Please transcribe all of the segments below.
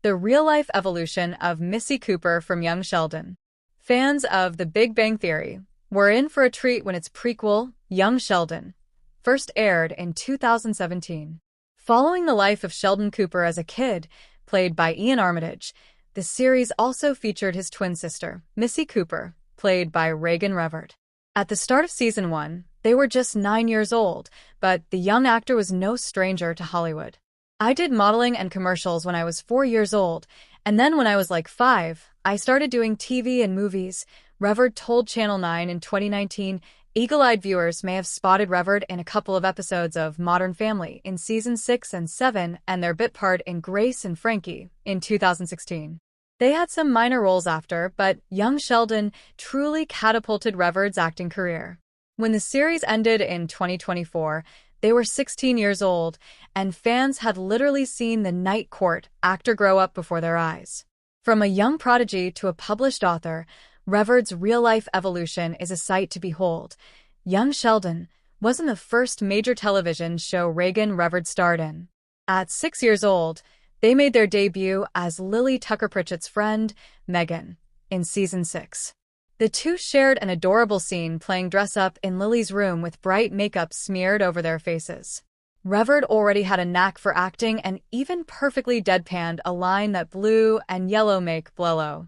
the real-life evolution of Missy Cooper from young Sheldon. Fans of The Big Bang Theory were in for a treat when its prequel, Young Sheldon, first aired in 2017. Following the life of Sheldon Cooper as a kid, played by Ian Armitage, the series also featured his twin sister, Missy Cooper, played by Reagan Revert. At the start of season 1, they were just 9 years old, but the young actor was no stranger to Hollywood. I did modeling and commercials when I was 4 years old, and then when I was like 5, I started doing TV and movies, Revert told Channel 9 in 2019. Eagle-eyed viewers may have spotted Revert in a couple of episodes of Modern Family in season 6 and 7 and their bit part in Grace and Frankie in 2016. They had some minor roles after, but Young Sheldon truly catapulted Revert's acting career. When the series ended in 2024, they were 16 years old, and fans had literally seen the Night Court actor grow up before their eyes. From a young prodigy to a published author, Revert's real-life evolution is a sight to behold. Young Sheldon wasn't the first major television show Reagan Revert starred in. At 6 years old, they made their debut as Lily Tucker-Pritchett's friend, Megan, in season 6. The two shared an adorable scene playing dress-up in Lily's room with bright makeup smeared over their faces. Revert already had a knack for acting and even perfectly deadpanned a line that blue and yellow make blello.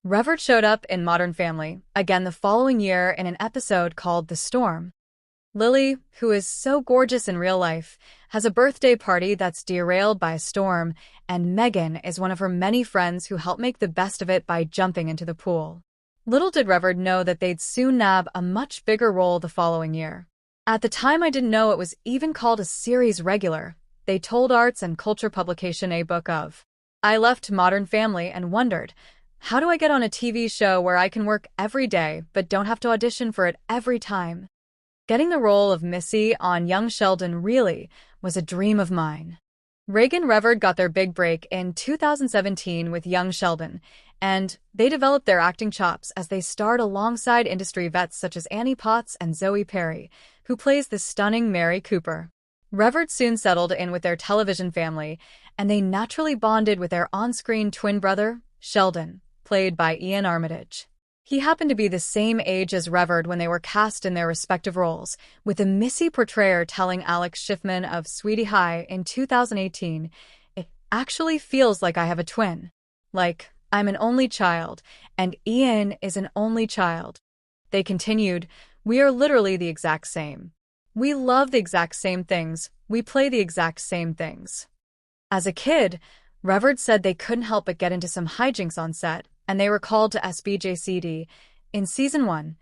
Revert showed up in Modern Family again the following year in an episode called The Storm. Lily, who is so gorgeous in real life, has a birthday party that's derailed by a storm, and Megan is one of her many friends who help make the best of it by jumping into the pool. Little did Revert know that they'd soon nab a much bigger role the following year. At the time, I didn't know it was even called a series regular, they told arts and culture publication A Book of. I left Modern Family and wondered, how do I get on a TV show where I can work every day but don't have to audition for it every time? Getting the role of Missy on Young Sheldon really was a dream of mine. Reagan Revert got their big break in 2017 with Young Sheldon, and they developed their acting chops as they starred alongside industry vets such as Annie Potts and Zoe Perry, who plays the stunning Mary Cooper. Revert soon settled in with their television family, and they naturally bonded with their on-screen twin brother, Sheldon, played by Ian Armitage. He happened to be the same age as Revert when they were cast in their respective roles, with the Missy portrayer telling Alex Schiffman of Sweetie High in 2018, "It actually feels like I have a twin. Like, I'm an only child, and Ian is an only child." They continued, "We are literally the exact same. We love the exact same things. We play the exact same things." As a kid, Revert said they couldn't help but get into some hijinks on set, and they were called to SBJCD. In season 1,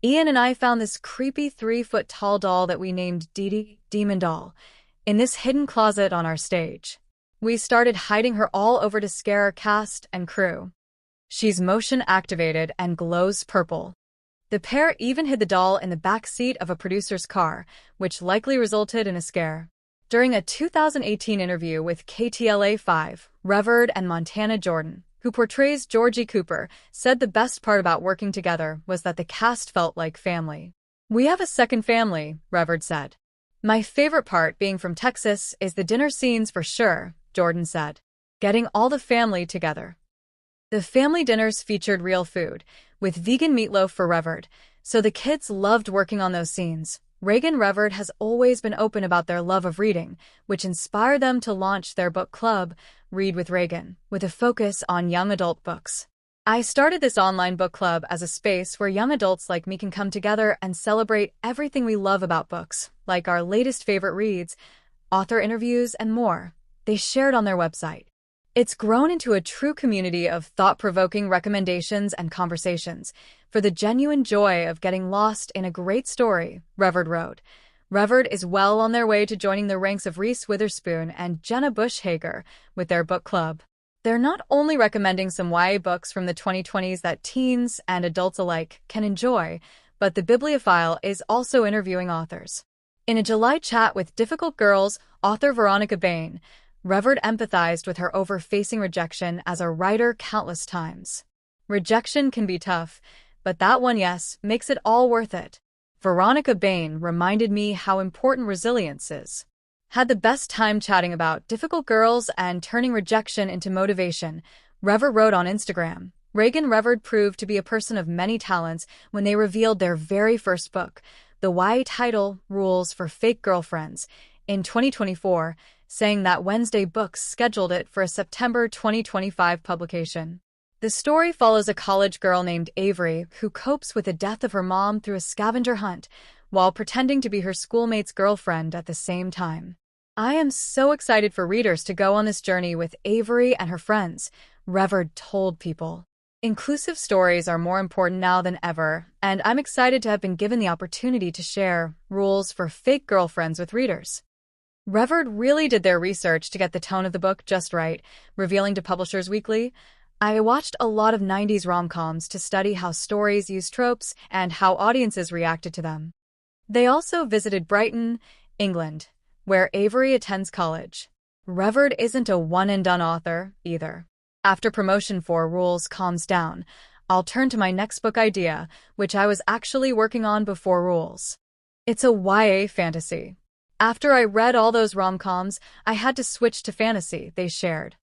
Ian and I found this creepy 3-foot-tall doll that we named Dee Dee, Demon Doll, in this hidden closet on our stage. We started hiding her all over to scare our cast and crew. She's motion-activated and glows purple. The pair even hid the doll in the back seat of a producer's car, which likely resulted in a scare. During a 2018 interview with KTLA-5, Revert and Montana Jordan, who portrays Georgie Cooper, said the best part about working together was that the cast felt like family. "We have a second family," Revert said. "My favorite part, being from Texas, is the dinner scenes for sure," Jordan said. Getting all the family together. The family dinners featured real food, with vegan meatloaf for Revert, so the kids loved working on those scenes. Reagan Revert has always been open about their love of reading, which inspired them to launch their book club, Read with Reagan, with a focus on young adult books. "I started this online book club as a space where young adults like me can come together and celebrate everything we love about books, like our latest favorite reads, author interviews, and more," they shared on their website. "It's grown into a true community of thought-provoking recommendations and conversations for the genuine joy of getting lost in a great story," Revert wrote. Revert is well on their way to joining the ranks of Reese Witherspoon and Jenna Bush Hager with their book club. They're not only recommending some YA books from the 2020s that teens and adults alike can enjoy, but the bibliophile is also interviewing authors. In a July chat with Difficult Girls author Veronica Bain, Revert empathized with her over facing rejection as a writer countless times. "Rejection can be tough, but that one yes makes it all worth it." Veronica Bain reminded me how important resilience is. Had the best time chatting about difficult girls and turning rejection into motivation, Rever wrote on Instagram. Reagan Reverd proved to be a person of many talents when they revealed their very first book, the YA title Rules for Fake Girlfriends, in 2024, saying that Wednesday Books scheduled it for a September 2025 publication. The story follows a college girl named Avery who copes with the death of her mom through a scavenger hunt while pretending to be her schoolmate's girlfriend at the same time. I am so excited for readers to go on this journey with Avery and her friends, Reverd told People. Inclusive stories are more important now than ever, and I'm excited to have been given the opportunity to share Rules for Fake Girlfriends with readers. Reverd really did their research to get the tone of the book just right, revealing to Publishers Weekly. I watched a lot of 90s rom-coms to study how stories use tropes and how audiences reacted to them. They also visited Brighton, England, where Avery attends college. Reverd isn't a one-and-done author, either. After promotion for Rules calms down, I'll turn to my next book idea, which I was actually working on before Rules. It's a YA fantasy. After I read all those rom-coms, I had to switch to fantasy, they shared.